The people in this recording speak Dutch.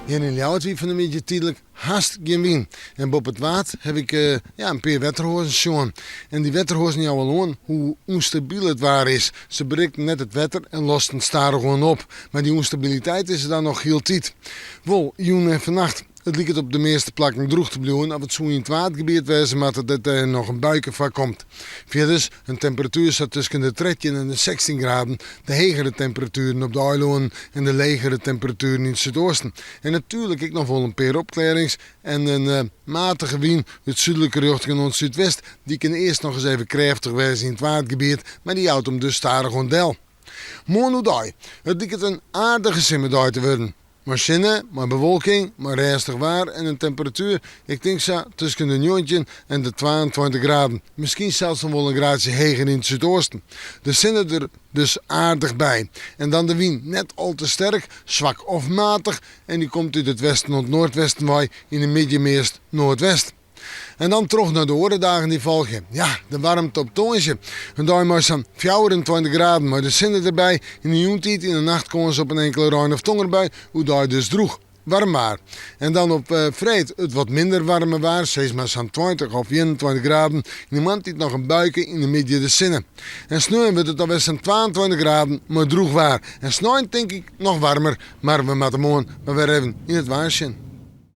Hier in Ljouwert van een beetje tijdelijk haast geen wien. En op het water heb ik een paar wetterhozen gezien. En die wetterhozen jou al aan hoe onstabiel het waar is. Ze bereiken net het wetter en losten staren gewoon op. Maar die onstabiliteit is er dan nog heel tijd. Wel, joen en vannacht. Het lijkt op de meeste plekken droog te blijven, of het zo in het watergebied wezen, maar dat er nog een buiken van komt. Verder, een temperatuur staat tussen de 13 en de 16 graden. De hegere temperaturen op de eilonen en de legere temperaturen in het zuidoosten. En natuurlijk ik nog wel een paar opklarings en een matige wind uit zuidelijke richting naar het zuidwest. Die kan eerst nog eens even krachtig wezen in het watergebied, maar die houdt hem dus stadig gewoon del. Morgen het lijkt een aardige simmerdag te worden. Maar zinnen, maar bewolking, maar rustig waar en een temperatuur, ik denk zo tussen de 19 en de 22 graden. Misschien zelfs nog wel een graadje hoger in het zuidoosten. De zinnen er dus aardig bij. En dan de wind net al te sterk, zwak of matig en die komt uit het westen tot noordwesten waai in de midden meest noordwest. En dan terug naar de orendagen die volgen. Ja, de warmte op toonsje. Een dag maar zo'n 24 graden, maar de zinnen erbij. In de joentijd in de nacht komen ze op een enkele ruin of tongerbui, hoe daar dus droeg. Warm maar. En dan op vrijdag het wat minder warme waar, steeds maar zo'n 20 of 21 graden. In de maand die nog een buiken in de midden de zinnen. En snel wordt het alweer zo'n 22 graden, maar droeg waar. En snel denk ik nog warmer, maar we moeten morgen maar weer even in het waarsje.